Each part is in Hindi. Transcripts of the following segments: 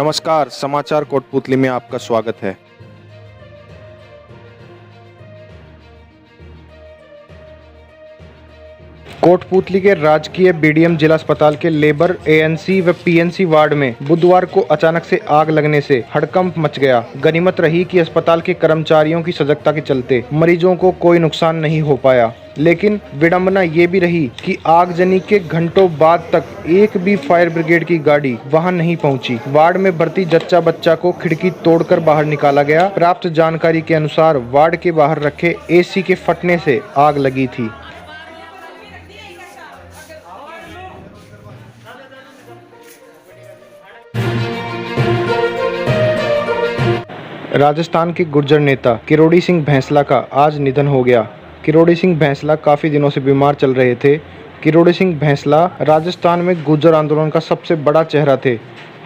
नमस्कार, समाचार कोटपुतली में आपका स्वागत है। कोटपुतली के राजकीय बीडीएम जिला अस्पताल के लेबर, एएनसी व पीएनसी वार्ड में बुधवार को अचानक से आग लगने से हड़कंप मच गया। गनीमत रही कि अस्पताल के कर्मचारियों की सजगता के चलते मरीजों को कोई नुकसान नहीं हो पाया, लेकिन विडंबना ये भी रही कि आगजनी के घंटों बाद तक एक भी फायर ब्रिगेड की गाड़ी वहां नहीं पहुंची। वार्ड में भर्ती जच्चा बच्चा को खिड़की तोड़कर बाहर निकाला गया। प्राप्त जानकारी के अनुसार वार्ड के बाहर रखे एसी के फटने से आग लगी थी। राजस्थान के गुर्जर नेता किरोड़ी सिंह भैंसला का आज निधन हो गया। किरोड़ी सिंह भैंसला काफ़ी दिनों से बीमार चल रहे थे। किरोड़ी सिंह भैंसला राजस्थान में गुर्जर आंदोलन का सबसे बड़ा चेहरा थे।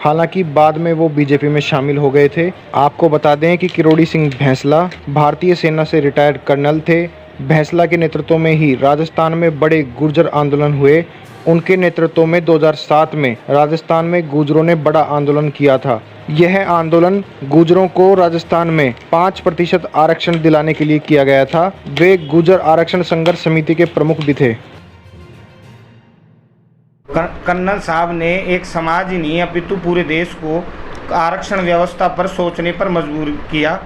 हालांकि बाद में वो बीजेपी में शामिल हो गए थे। आपको बता दें कि किरोड़ी सिंह भैंसला भारतीय सेना से रिटायर्ड कर्नल थे। भैंसला के नेतृत्व में ही राजस्थान में बड़े गुर्जर आंदोलन हुए। उनके नेतृत्व में 2007 में राजस्थान में गुर्जरों ने बड़ा आंदोलन किया था। यह आंदोलन गुर्जरों को राजस्थान में 5% आरक्षण दिलाने के लिए किया गया था। वे गुर्जर आरक्षण संघर्ष समिति के प्रमुख भी थे। कर्नल साहब ने एक समाज ही नहीं अपितु पूरे देश को आरक्षण व्यवस्था पर सोचने पर मजबूर किया।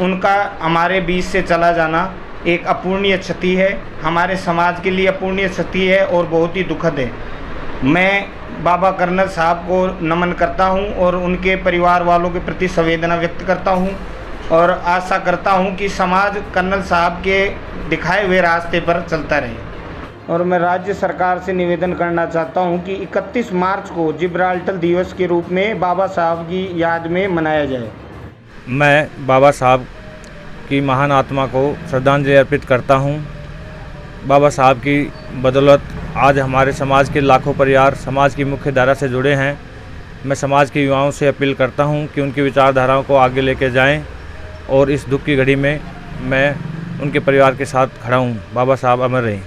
उनका हमारे बीच से चला जाना एक अपूर्णीय क्षति है, हमारे समाज के लिए अपूर्णीय क्षति है और बहुत ही दुखद है। मैं बाबा कर्नल साहब को नमन करता हूं और उनके परिवार वालों के प्रति संवेदना व्यक्त करता हूं और आशा करता हूं कि समाज कर्नल साहब के दिखाए हुए रास्ते पर चलता रहे। और मैं राज्य सरकार से निवेदन करना चाहता हूं कि 31 मार्च को जिब्राल्टर दिवस के रूप में बाबा साहब की याद में मनाया जाए। मैं बाबा साहब की महान आत्मा को श्रद्धांजलि अर्पित करता हूं। बाबा साहब की बदौलत आज हमारे समाज के लाखों परिवार समाज की मुख्य धारा से जुड़े हैं। मैं समाज के युवाओं से अपील करता हूं कि उनकी विचारधाराओं को आगे लेकर जाएं और इस दुख की घड़ी में मैं उनके परिवार के साथ खड़ा हूं। बाबा साहब अमर रहें।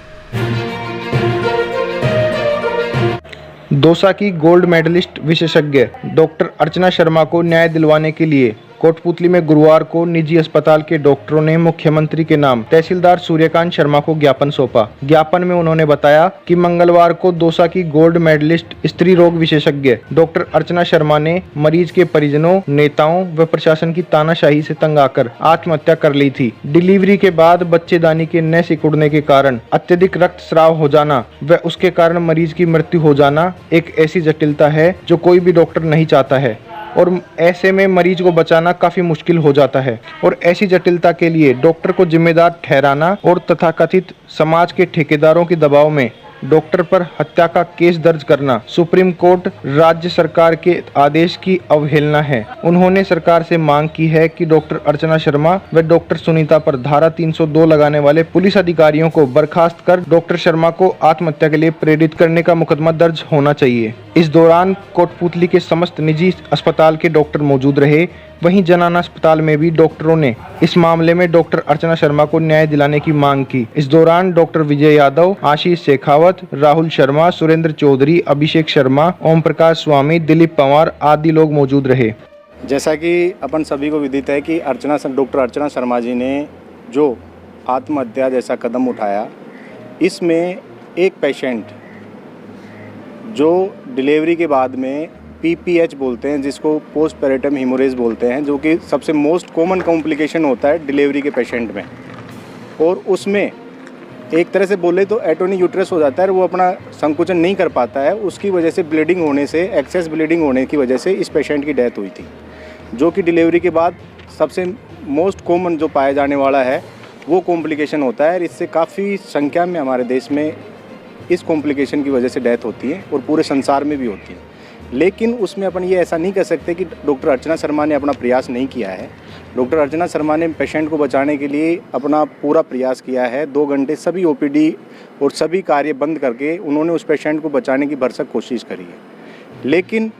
दौसा की गोल्ड मेडलिस्ट विशेषज्ञ डॉक्टर अर्चना शर्मा को न्याय दिलवाने के लिए कोटपुतली में गुरुवार को निजी अस्पताल के डॉक्टरों ने मुख्यमंत्री के नाम तहसीलदार सूर्यकांत शर्मा को ज्ञापन सौंपा। ज्ञापन में उन्होंने बताया कि मंगलवार को दौसा की गोल्ड मेडलिस्ट स्त्री रोग विशेषज्ञ डॉक्टर अर्चना शर्मा ने मरीज के परिजनों, नेताओं व प्रशासन की तानाशाही से तंग आकर आत्महत्या कर ली थी। डिलीवरी के बाद बच्चेदानी के न सिकुड़ने के कारण अत्यधिक रक्तस्राव हो जाना व उसके कारण मरीज की मृत्यु हो जाना एक ऐसी जटिलता है जो कोई भी डॉक्टर नहीं चाहता है और ऐसे में मरीज को बचाना काफी मुश्किल हो जाता है। और ऐसी जटिलता के लिए डॉक्टर को जिम्मेदार ठहराना और तथाकथित समाज के ठेकेदारों के दबाव में डॉक्टर पर हत्या का केस दर्ज करना सुप्रीम कोर्ट राज्य सरकार के आदेश की अवहेलना है। उन्होंने सरकार से मांग की है कि डॉक्टर अर्चना शर्मा व डॉक्टर सुनीता पर धारा 302 लगाने वाले पुलिस अधिकारियों को बर्खास्त कर डॉक्टर शर्मा को आत्महत्या के लिए प्रेरित करने का मुकदमा दर्ज होना चाहिए। इस दौरान कोटपुतली के समस्त निजी अस्पताल के डॉक्टर मौजूद रहे। वहीं जनाना अस्पताल में भी डॉक्टरों ने इस मामले में डॉक्टर अर्चना शर्मा को न्याय दिलाने की मांग की। इस दौरान डॉक्टर विजय यादव, आशीष शेखावत, राहुल शर्मा, सुरेंद्र चौधरी, अभिषेक शर्मा, ओम प्रकाश स्वामी, दिलीप पंवार आदि लोग मौजूद रहे। जैसा कि अपन सभी को विदित है कि डॉक्टर अर्चना शर्मा जी ने जो आत्महत्या जैसा कदम उठाया, इसमें एक पेशेंट जो डिलीवरी के बाद में PPH बोलते हैं, जिसको पोस्ट पैरेटम हीमोरेज बोलते हैं, जो कि सबसे मोस्ट कॉमन कॉम्प्लिकेशन होता है डिलीवरी के पेशेंट में, और उसमें एक तरह से बोले तो एटोनी यूट्रस हो जाता है, वो अपना संकुचन नहीं कर पाता है। उसकी वजह से ब्लीडिंग होने से, एक्सेस ब्लीडिंग होने की वजह से इस पेशेंट की डेथ हुई थी, जो कि डिलीवरी के बाद सबसे मोस्ट कॉमन जो पाया जाने वाला है वो कॉम्प्लिकेशन होता है। इससे काफ़ी संख्या में हमारे देश में इस कॉम्प्लिकेशन की वजह से डेथ होती है और पूरे संसार में भी होती है। लेकिन उसमें अपन ये ऐसा नहीं कह सकते कि डॉक्टर अर्चना शर्मा ने अपना प्रयास नहीं किया है। डॉक्टर अर्चना शर्मा ने पेशेंट को बचाने के लिए अपना पूरा प्रयास किया है। 2 घंटे सभी OPD और सभी कार्य बंद करके उन्होंने उस पेशेंट को बचाने की भरसक कोशिश करी है। लेकिन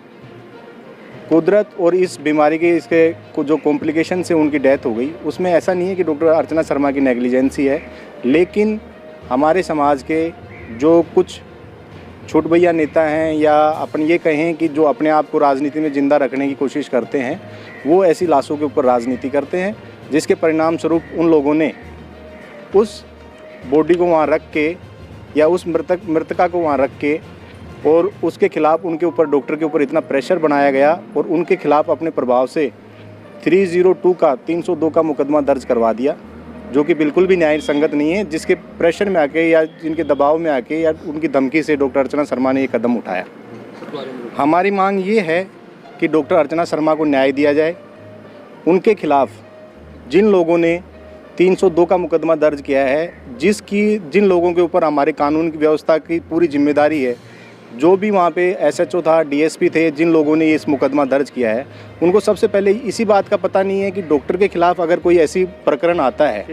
कुदरत और इस बीमारी के इसके जो कॉम्प्लिकेशन से उनकी डेथ हो गई, उसमें ऐसा नहीं है कि डॉक्टर अर्चना शर्मा की नेग्लिजेंसी है, लेकिन हमारे समाज के जो कुछ छुटभैया नेता हैं या अपन ये कहें कि जो अपने आप को राजनीति में जिंदा रखने की कोशिश करते हैं, वो ऐसी लाशों के ऊपर राजनीति करते हैं, जिसके परिणाम स्वरूप उन लोगों ने उस बॉडी को वहाँ रख के या उस मृतका को वहाँ रख के और उसके खिलाफ उनके ऊपर डॉक्टर के ऊपर इतना प्रेशर बनाया गया और उनके खिलाफ अपने प्रभाव से 302 का मुकदमा दर्ज करवा दिया, जो कि बिल्कुल भी न्याय संगत नहीं है, जिसके प्रेशर में आके या जिनके दबाव में आके या उनकी धमकी से डॉक्टर अर्चना शर्मा ने ये कदम उठाया। हमारी मांग ये है कि डॉक्टर अर्चना शर्मा को न्याय दिया जाए। उनके खिलाफ जिन लोगों ने 302 का मुकदमा दर्ज किया है, जिन लोगों के ऊपर हमारे कानून की व्यवस्था की पूरी जिम्मेदारी है, जो भी वहाँ पे SHO था, DSP थे, जिन लोगों ने इस मुकदमा दर्ज किया है, उनको सबसे पहले इसी बात का पता नहीं है कि डॉक्टर के खिलाफ अगर कोई ऐसी प्रकरण आता है,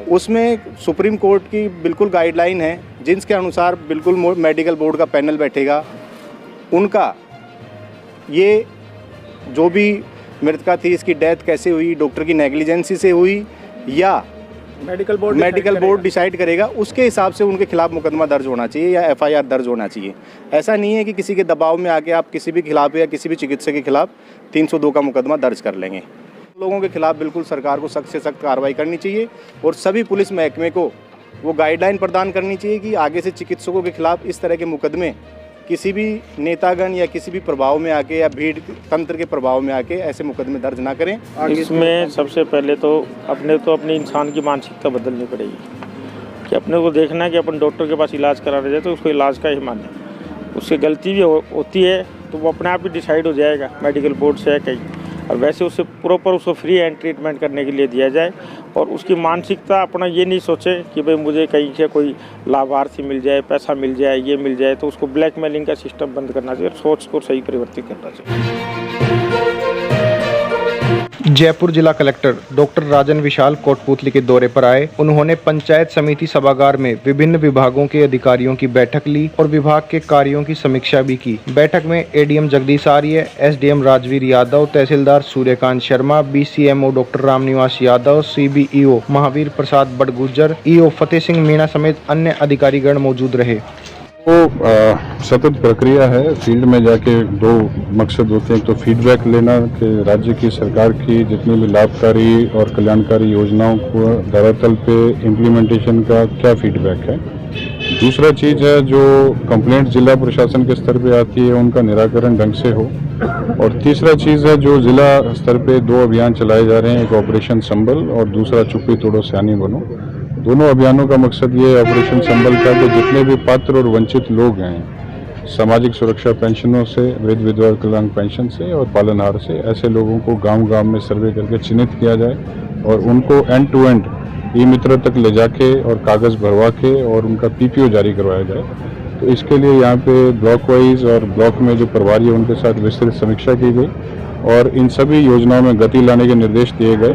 उसमें सुप्रीम कोर्ट की बिल्कुल गाइडलाइन है, जिनके अनुसार बिल्कुल मेडिकल बोर्ड का पैनल बैठेगा। उनका ये जो भी मृतका थी, इसकी डेथ कैसे हुई, डॉक्टर की नेग्लिजेंसी से हुई या मेडिकल बोर्ड डिसाइड करेगा, उसके हिसाब से उनके खिलाफ मुकदमा दर्ज होना चाहिए या FIR दर्ज होना चाहिए। ऐसा नहीं है कि किसी के दबाव में आके आप किसी भी खिलाफ या किसी भी चिकित्सक के खिलाफ 302 का मुकदमा दर्ज कर लेंगे। लोगों के खिलाफ बिल्कुल सरकार को सख्त से सख्त कार्रवाई करनी चाहिए और सभी पुलिस महकमे को वो गाइडलाइन प्रदान करनी चाहिए कि आगे से चिकित्सकों के खिलाफ इस तरह के मुकदमे किसी भी नेतागण या किसी भी प्रभाव में आके या भीड़ तंत्र के प्रभाव में आके ऐसे मुकदमे दर्ज ना करें। इसमें सबसे पहले तो अपनी इंसान की मानसिकता बदलनी पड़ेगी कि अपने को देखना है कि अपन डॉक्टर के पास इलाज कराने जाए तो उसको इलाज का ही माने। उससे गलती भी होती है तो वो अपने आप ही डिसाइड हो जाएगा मेडिकल बोर्ड से है कहीं, और वैसे उससे प्रॉपर उसको फ्री एंड ट्रीटमेंट करने के लिए दिया जाए। और उसकी मानसिकता अपना ये नहीं सोचे कि भाई मुझे कहीं से कोई लाभार्थी मिल जाए, पैसा मिल जाए, ये मिल जाए, तो उसको ब्लैकमेलिंग का सिस्टम बंद करना चाहिए और सोच को सही परिवर्तित करना चाहिए। जयपुर जिला कलेक्टर डॉक्टर राजन विशाल कोटपूतली के दौरे पर आए। उन्होंने पंचायत समिति सभागार में विभिन्न विभागों के अधिकारियों की बैठक ली और विभाग के कार्यों की समीक्षा भी की। बैठक में ADM Jagdish Arya, SDM Rajveer Yadav, tehsildar Suryakant Sharma, BCMO doctor Ramniwas Yadav, CBEO Mahavir Prasad Badgujar, EO Fateh Singh Meena समेत अन्य अधिकारीगण मौजूद रहे। वो सतत प्रक्रिया है। फील्ड में जाके दो मकसद होते हैं, तो फीडबैक लेना कि राज्य की सरकार की जितनी भी लाभकारी और कल्याणकारी योजनाओं को धरातल पे इम्प्लीमेंटेशन का क्या फीडबैक है। दूसरा चीज़ है जो कंप्लेंट जिला प्रशासन के स्तर पे आती है उनका निराकरण ढंग से हो। और तीसरा चीज़ है जो जिला स्तर पे 2 अभियान चलाए जा रहे हैं, एक ऑपरेशन संबल और दूसरा चुप्पी तोड़ो सयानी बनो। दोनों अभियानों का मकसद ये है ऑपरेशन संबल का कि जितने भी पात्र और वंचित लोग हैं, सामाजिक सुरक्षा पेंशनों से, वृद्ध विधवा कल्याण पेंशन से और पालनहार से, ऐसे लोगों को गांव-गांव में सर्वे करके चिन्हित किया जाए और उनको एंड टू एंड ई-मित्र तक ले जाके और कागज़ भरवा के और उनका PPO जारी करवाया जाए। तो इसके लिए यहाँ पे ब्लॉक वाइज और ब्लॉक में जो प्रभारी है उनके साथ विस्तृत समीक्षा की गई और इन सभी योजनाओं में गति लाने के निर्देश दिए गए।